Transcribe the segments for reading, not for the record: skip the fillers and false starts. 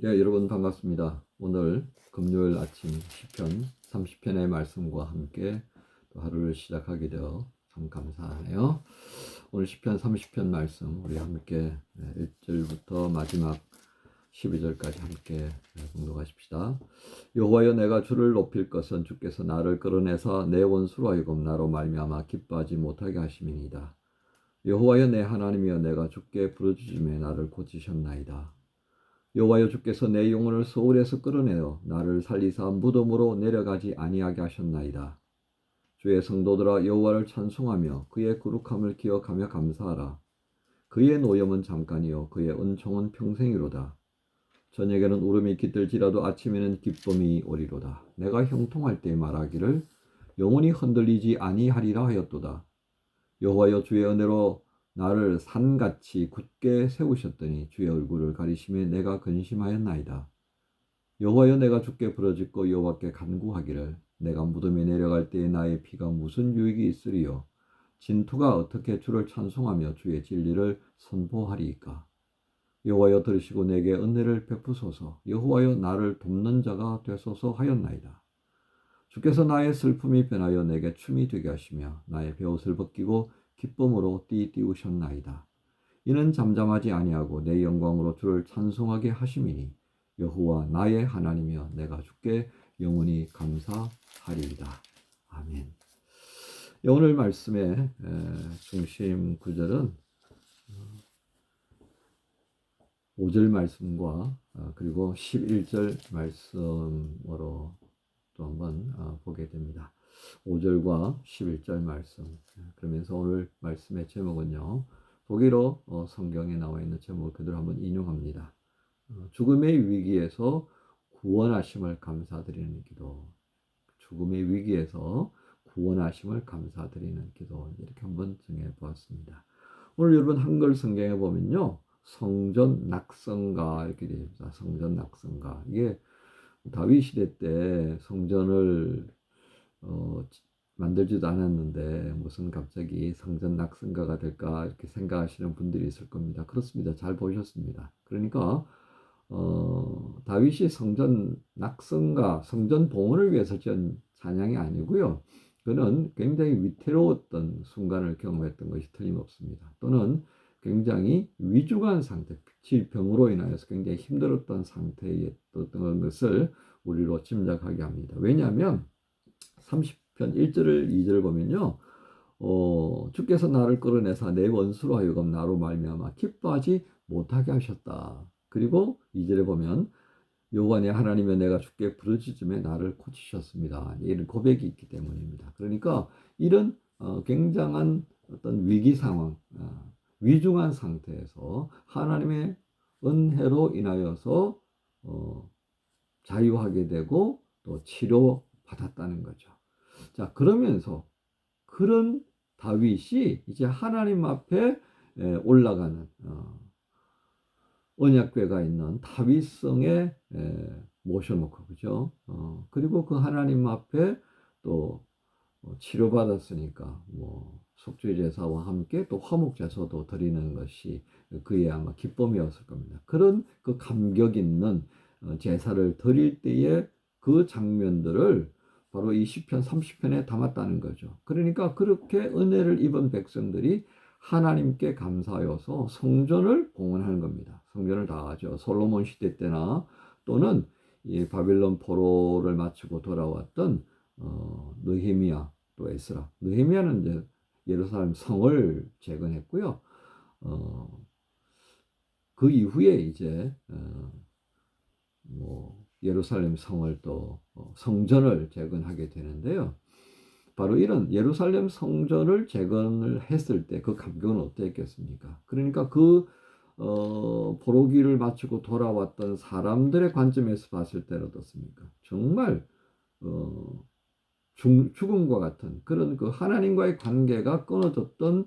예, 여러분 반갑습니다. 오늘 금요일 아침 시편 30편의 말씀과 함께 또 하루를 시작하게 되어 참 감사하네요. 오늘 시편 30편 말씀 우리 함께 1절부터 마지막 12절까지 함께 공독하십시다. 여호와여, 내가 주를 높일 것은 주께서 나를 끌어내사 내 원수로 하여금 나로 말미암아 기뻐하지 못하게 하심이니이다. 여호와여, 내 하나님이여, 내가 주께 부르짖음에 나를 고치셨나이다. 여호와여, 주께서 내 영혼을 소울에서 끌어내어 나를 살리사 무덤으로 내려가지 아니하게 하셨나이다. 주의 성도들아, 여호와를 찬송하며 그의 거룩함을 기억하며 감사하라. 그의 노염은 잠깐이요 그의 은총은 평생이로다. 저녁에는 울음이 깃들지라도 아침에는 기쁨이 오리로다. 내가 형통할 때 말하기를 영혼이 흔들리지 아니하리라 하였도다. 여호와여, 주의 은혜로 나를 산같이 굳게 세우셨더니 주의 얼굴을 가리심에 내가 근심하였나이다. 여호와여, 내가 주께 부르짖고 여호와께 간구하기를 내가 무덤에 내려갈 때에 나의 피가 무슨 유익이 있으리요. 진토가 어떻게 주를 찬송하며 주의 진리를 선포하리이까. 여호와여, 들으시고 내게 은혜를 베푸소서. 여호와여, 나를 돕는 자가 되소서 하였나이다. 주께서 나의 슬픔이 변하여 내게 춤이 되게 하시며 나의 베옷을 벗기고 기쁨으로 띠띠우셨나이다. 이는 잠잠하지 아니하고 내 영광으로 주를 찬송하게 하심이니 여호와 나의 하나님이여, 내가 주께 영원히 감사하리이다. 아멘. 오늘 말씀의 중심 구절은 5절 말씀과 그리고 11절 말씀으로 또 한번 보게 됩니다. 5절과 11절 말씀. 그러면서 오늘 말씀의 제목은요, 독일어 성경에 나와 있는 제목을 그대로 한번 인용합니다. 죽음의 위기에서 구원하심을 감사드리는 기도. 죽음의 위기에서 구원하심을 감사드리는 기도. 이렇게 한번 정해 보았습니다. 오늘 여러분 한글 성경에 보면요, 성전 낙성가 이렇게 되어 있습니다. 성전 낙성가. 이게 다윗 시대 때 성전을 만들지도 않았는데 무슨 갑자기 성전 낙성가가 될까 이렇게 생각하시는 분들이 있을 겁니다. 그렇습니다. 잘 보셨습니다. 그러니까 다윗이 성전 낙성가, 성전 봉헌을 위해서 지은 찬양이 아니고요. 그는 굉장히 위태로웠던 순간을 경험했던 것이 틀림없습니다. 또는 굉장히 위중한 상태, 질병으로 인하여서 굉장히 힘들었던 상태였던 것을 우리로 짐작하게 합니다. 왜냐하면 30편 1절을 2절을 보면요, 주께서 나를 끌어내사 내 원수로 하여금 나로 말미암아 기뻐하지 못하게 하셨다. 그리고 2절에 보면 여호와 내 하나님이여, 내가 주께 부르짖음에 나를 고치셨습니다. 이런 고백이 있기 때문입니다. 그러니까 이런 굉장한 어떤 위기 상황, 위중한 상태에서 하나님의 은혜로 인하여서 자유하게 되고 또 치료받았다는 거죠. 자, 그러면서 그런 다윗이 이제 하나님 앞에 올라가는 언약궤가 있는 다윗성에 모셔놓고, 그죠? 그리고 그 하나님 앞에 또 치료받았으니까 뭐 속죄 제사와 함께 또 화목 제사도 드리는 것이 그의 아마 기쁨이었을 겁니다. 그런 그 감격 있는 제사를 드릴 때의 그 장면들을 바로 이 시편 30편에 담았다는 거죠. 그러니까 그렇게 은혜를 입은 백성들이 하나님께 감사하여서 성전을 봉헌하는 겁니다. 성전을 다 하죠. 솔로몬 시대 때나 또는 이 바빌론 포로를 마치고 돌아왔던 느헤미야 또 에스라. 느헤미야는 이제 예루살렘 성을 재건했고요. 그 이후에 이제 뭐 예루살렘 성을 또 성전을 재건하게 되는데요. 바로 이런 예루살렘 성전을 재건을 했을 때 그 감격은 어땠겠습니까? 그러니까 그 포로기를 마치고 돌아왔던 사람들의 관점에서 봤을 때는 어떻습니까? 정말 죽음과 같은 그런 그 하나님과의 관계가 끊어졌던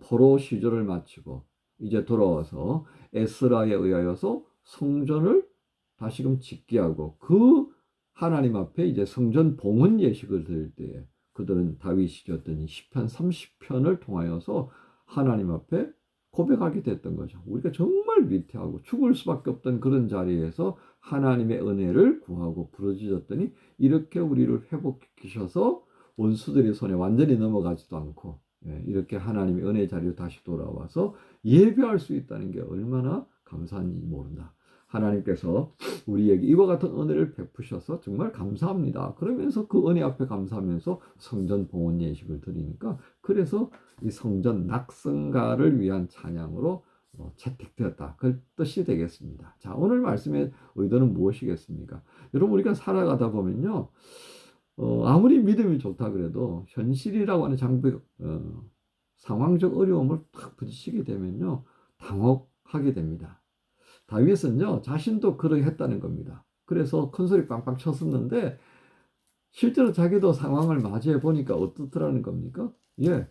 포로 시절을 마치고 이제 돌아와서 에스라에 의하여서 성전을 다시금 짓게 하고 그 하나님 앞에 이제 성전 봉헌 예식을 드릴 때에 그들은 다윗이 지었던 시편 30편을 통하여서 하나님 앞에 고백하게 됐던 거죠. 우리가 정말 정말 위태하고 죽을 수밖에 없던 그런 자리에서 하나님의 은혜를 구하고 부르짖었더니 이렇게 우리를 회복시켜서 원수들의 손에 완전히 넘어가지도 않고 이렇게 하나님의 은혜 자리로 다시 돌아와서 예배할 수 있다는 게 얼마나 감사한지 모른다. 하나님께서 우리에게 이와 같은 은혜를 베푸셔서 정말 감사합니다. 그러면서 그 은혜 앞에 감사하면서 성전 봉헌 예식을 드리니까 그래서 이 성전 낙성가를 위한 찬양으로 채택되었다. 그 뜻이 되겠습니다. 자, 오늘 말씀의 의도는 무엇이겠습니까? 여러분 우리가 살아가다 보면요. 아무리 믿음이 좋다 그래도 현실이라고 하는 상황적 어려움을 탁 부딪히게 되면요. 당혹하게 됩니다. 다윗은요 자신도 그러했다는 겁니다. 그래서 큰 소리 빵빵 쳤었는데 실제로 자기도 상황을 맞이해 보니까 어떻더라는 겁니까? 예,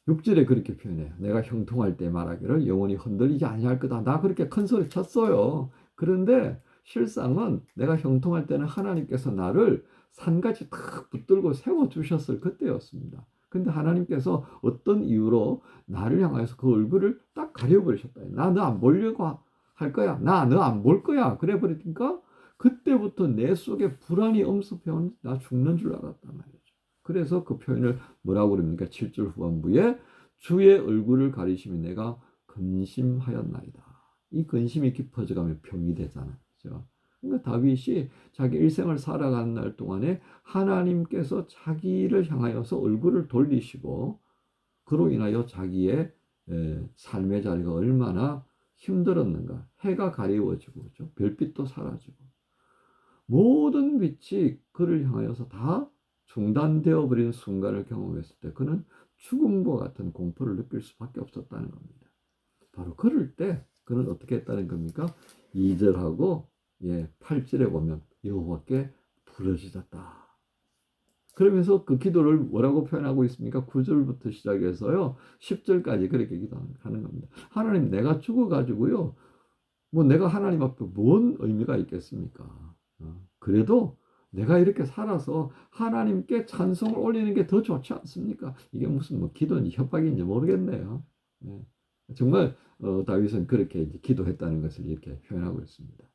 6절에 그렇게 표현해요. 내가 형통할 때 말하기를 영원히 흔들리지 아니할 거다. 나 그렇게 큰 소리 쳤어요. 그런데 실상은 내가 형통할 때는 하나님께서 나를 산같이 탁 붙들고 세워주셨을 그때였습니다. 근데 하나님께서 어떤 이유로 나를 향해서 그 얼굴을 딱 가려버리셨다. 나 너 안 보려고 할 거야. 나 너 안 볼 거야. 그래 버리니까 그때부터 내 속에 불안이 엄습해온 나 죽는 줄 알았단 말이죠. 그래서 그 표현을 뭐라고 그럽니까? 7절 후반부에 주의 얼굴을 가리시며 내가 근심하였나이다. 이 근심이 깊어져가면 병이 되잖아요. 그렇죠? 그러니까 다윗이 자기 일생을 살아가는 날 동안에 하나님께서 자기를 향하여서 얼굴을 돌리시고 그로 인하여 자기의 삶의 자리가 얼마나 힘들었는가. 해가 가리워지고 그렇죠? 별빛도 사라지고 모든 빛이 그를 향하여서 다 중단되어 버린 순간을 경험했을 때 그는 죽음과 같은 공포를 느낄 수밖에 없었다는 겁니다. 바로 그럴 때 그는 어떻게 했다는 겁니까? 2절하고 8절에 보면 여호와께 부르짖었다. 그러면서 그 기도를 뭐라고 표현하고 있습니까? 9절부터 시작해서요 10절까지 그렇게 기도하는 겁니다. 하나님 내가 죽어가지고요 뭐 내가 하나님 앞에 뭔 의미가 있겠습니까? 그래도 내가 이렇게 살아서 하나님께 찬송을 올리는 게 더 좋지 않습니까? 이게 무슨 뭐 기도인지 협박인지 모르겠네요. 정말 다윗은 그렇게 이제 기도했다는 것을 이렇게 표현하고 있습니다.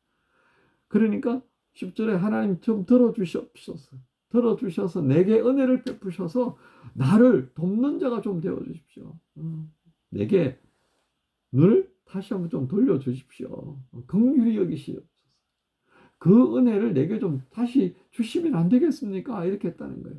그러니까 10절에 하나님 좀 들어주시옵소서. 들어주셔서 내게 은혜를 베푸셔서 나를 돕는 자가 좀 되어주십시오. 내게 눈을 다시 한번 좀 돌려주십시오. 긍휼히 여기시옵소서. 그 은혜를 내게 좀 다시 주시면 안 되겠습니까? 이렇게 했다는 거예요.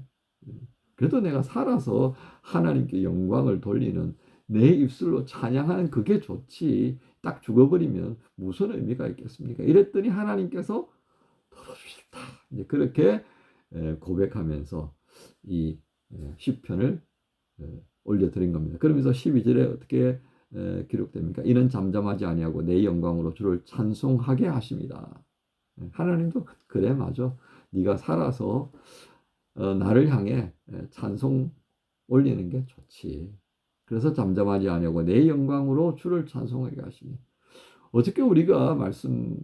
그래도 내가 살아서 하나님께 영광을 돌리는 내 입술로 찬양하는 그게 좋지. 딱 죽어버리면 무슨 의미가 있겠습니까? 이랬더니 하나님께서 들어주셨다. 이제 그렇게 고백하면서 이 시편을 올려드린 겁니다. 그러면서 12절에 어떻게 기록됩니까? 이는 잠잠하지 아니하고 내 영광으로 주를 찬송하게 하십니다. 하나님도 그래 맞아. 네가 살아서 나를 향해 찬송 올리는 게 좋지. 그래서 잠잠하지 아니하고 내 영광으로 주를 찬송하게 하시니. 어저께 우리가 말씀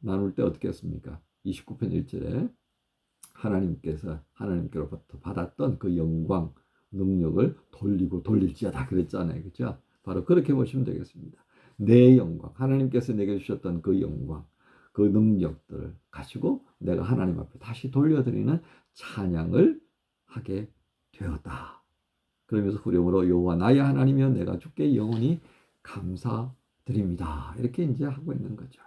나눌 때 어떻게 했습니까? 29편 1절에 하나님께로부터 받았던 그 영광, 능력을 돌리고 돌릴지어다 그랬잖아요. 그렇죠? 바로 그렇게 보시면 되겠습니다. 내 영광, 하나님께서 내게 주셨던 그 영광, 그 능력들을 가지고 내가 하나님 앞에 다시 돌려드리는 찬양을 하게 되었다. 그러면서 후렴으로 여호와 나의 하나님이여 내가 주께 영원히 감사드립니다. 이렇게 이제 하고 있는 거죠.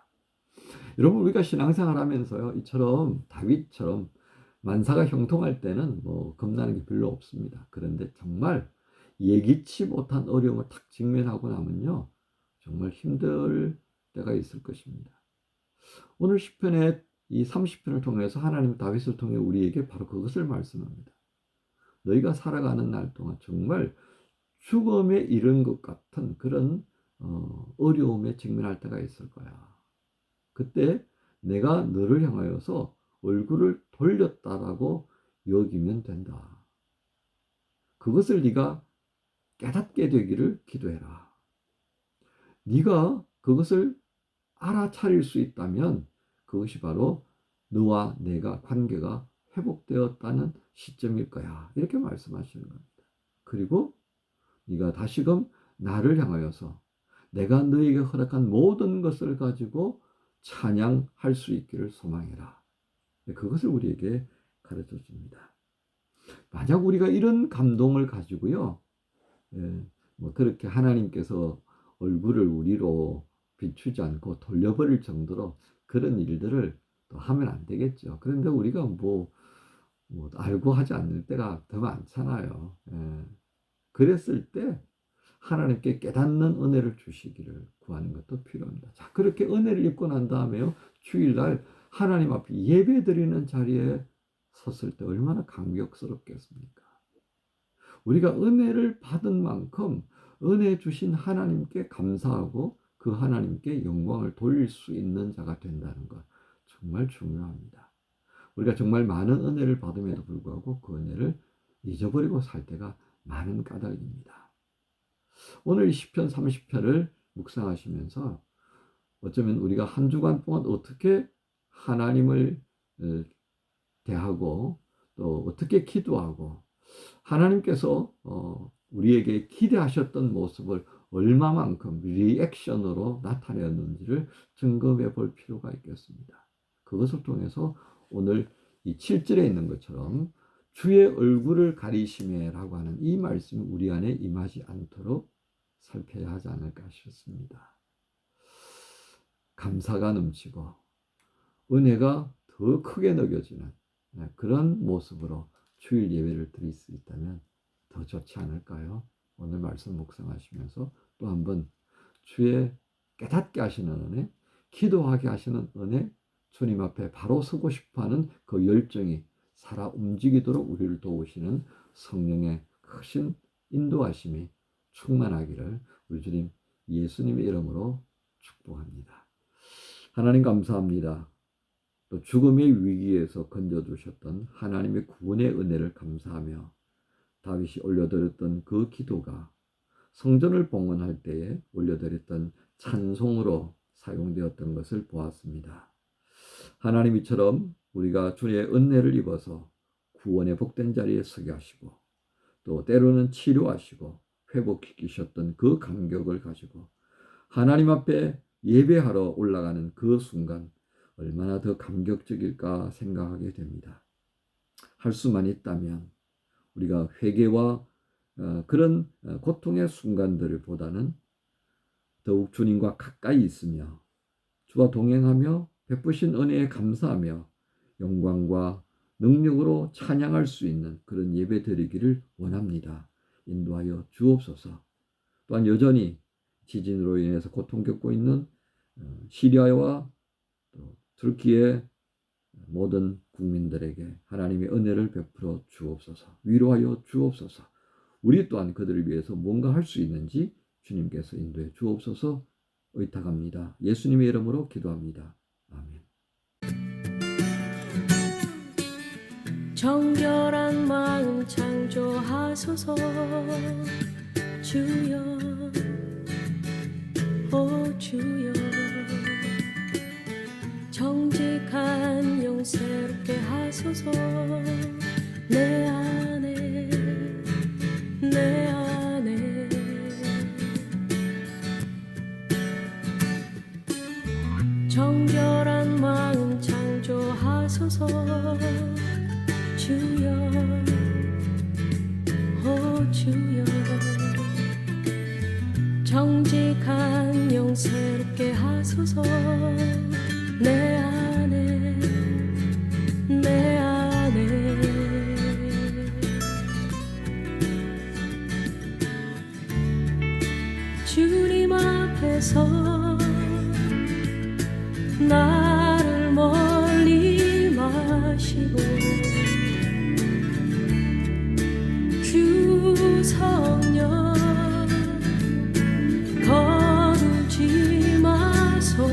여러분 우리가 신앙생활 하면서요 이처럼 다윗처럼 만사가 형통할 때는 뭐 겁나는 게 별로 없습니다. 그런데 정말 예기치 못한 어려움을 탁 직면하고 나면요 정말 힘들 때가 있을 것입니다. 오늘 시편의 이 30편을 통해서 하나님 다윗을 통해 우리에게 바로 그것을 말씀합니다. 너희가 살아가는 날 동안 정말 죽음에 이른 것 같은 그런 어려움에 직면할 때가 있을 거야. 그때 내가 너를 향하여서 얼굴을 돌렸다라고 여기면 된다. 그것을 네가 깨닫게 되기를 기도해라. 네가 그것을 알아차릴 수 있다면 그것이 바로 너와 내가 관계가 회복되었다는 시점일 거야. 이렇게 말씀하시는 겁니다. 그리고 네가 다시금 나를 향하여서 내가 너에게 허락한 모든 것을 가지고 찬양할 수 있기를 소망해라. 그것을 우리에게 가르쳐 줍니다. 만약 우리가 이런 감동을 가지고요, 뭐 그렇게 하나님께서 얼굴을 우리로 비추지 않고 돌려버릴 정도로 그런 일들을 또 하면 안 되겠죠. 그런데 우리가 뭐 알고 하지 않을 때가 더 많잖아요. 그랬을 때 하나님께 깨닫는 은혜를 주시기를 구하는 것도 필요합니다. 자, 그렇게 은혜를 입고 난 다음에요, 주일날 하나님 앞에 예배 드리는 자리에 섰을 때 얼마나 감격스럽겠습니까? 우리가 은혜를 받은 만큼 은혜 주신 하나님께 감사하고 그 하나님께 영광을 돌릴 수 있는 자가 된다는 것, 정말 중요합니다. 우리가 정말 많은 은혜를 받음에도 불구하고 그 은혜를 잊어버리고 살 때가 많은 까닭입니다. 오늘 시편 30편을 묵상하시면서 어쩌면 우리가 한 주간 동안 어떻게 하나님을 대하고 또 어떻게 기도하고 하나님께서 우리에게 기대하셨던 모습을 얼마만큼 리액션으로 나타내었는지를 점검해 볼 필요가 있겠습니다. 그것을 통해서 오늘 이 7절에 있는 것처럼 주의 얼굴을 가리시매라고 하는 이 말씀이 우리 안에 임하지 않도록 살펴야 하지 않을까 싶습니다. 감사가 넘치고 은혜가 더 크게 느껴지는 그런 모습으로 주일 예배를 드릴 수 있다면 더 좋지 않을까요? 오늘 말씀 묵상하시면서 또 한번 주의 깨닫게 하시는 은혜, 기도하게 하시는 은혜, 주님 앞에 바로 서고 싶어하는 그 열정이 살아 움직이도록 우리를 도우시는 성령의 크신 인도하심이 충만하기를 우리 주님 예수님의 이름으로 축복합니다. 하나님 감사합니다. 또 죽음의 위기에서 건져주셨던 하나님의 구원의 은혜를 감사하며 다윗이 올려드렸던 그 기도가 성전을 봉헌할 때에 올려드렸던 찬송으로 사용되었던 것을 보았습니다. 하나님 이처럼 우리가 주의 은혜를 입어서 구원의 복된 자리에 서게 하시고 또 때로는 치료하시고 회복시키셨던 그 감격을 가지고 하나님 앞에 예배하러 올라가는 그 순간 얼마나 더 감격적일까 생각하게 됩니다. 할 수만 있다면 우리가 회개와 그런 고통의 순간들을 보다는 더욱 주님과 가까이 있으며 주와 동행하며 베푸신 은혜에 감사하며 영광과 능력으로 찬양할 수 있는 그런 예배 드리기를 원합니다. 인도하여 주옵소서. 또한 여전히 지진으로 인해서 고통 겪고 있는 시리아와 또 터키의 모든 국민들에게 하나님의 은혜를 베풀어 주옵소서. 위로하여 주옵소서. 우리 또한 그들을 위해서 뭔가 할 수 있는지 주님께서 인도해 주옵소서. 의탁합니다. 예수님의 이름으로 기도합니다. 아멘. 정결한 마음 창조하소서. 주여 오 주여 정직한 영 새롭게 하소서. 내 안에 정결한 마음 창조하소서. 주여 오 주여 정직한 영 새롭게 하소서. 내 안에 주님 앞에서 나를 멀리 마시고 주 성령 거두지 마소서.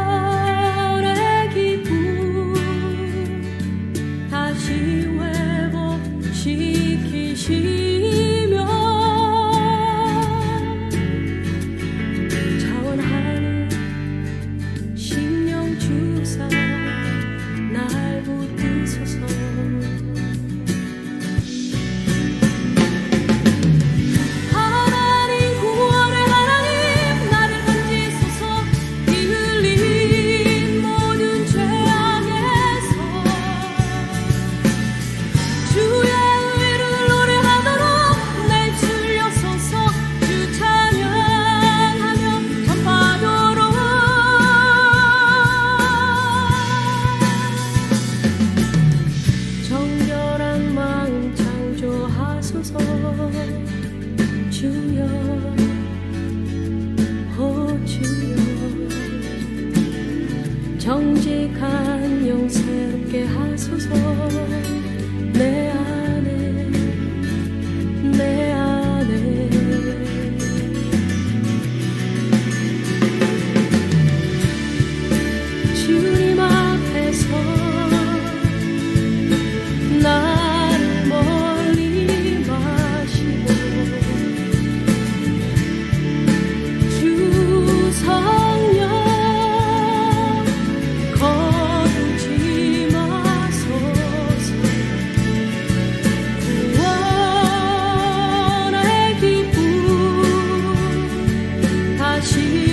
구원의 기쁨 다시 회복시키시며 자원하는 심령 주사 날 붙드소서. 정직한 영 새롭게 하소서. 내 안에 내 안에 주님 앞에서 나를 멀리 마시고 주 성령 거두지 마소서. 구원의 기쁨 다시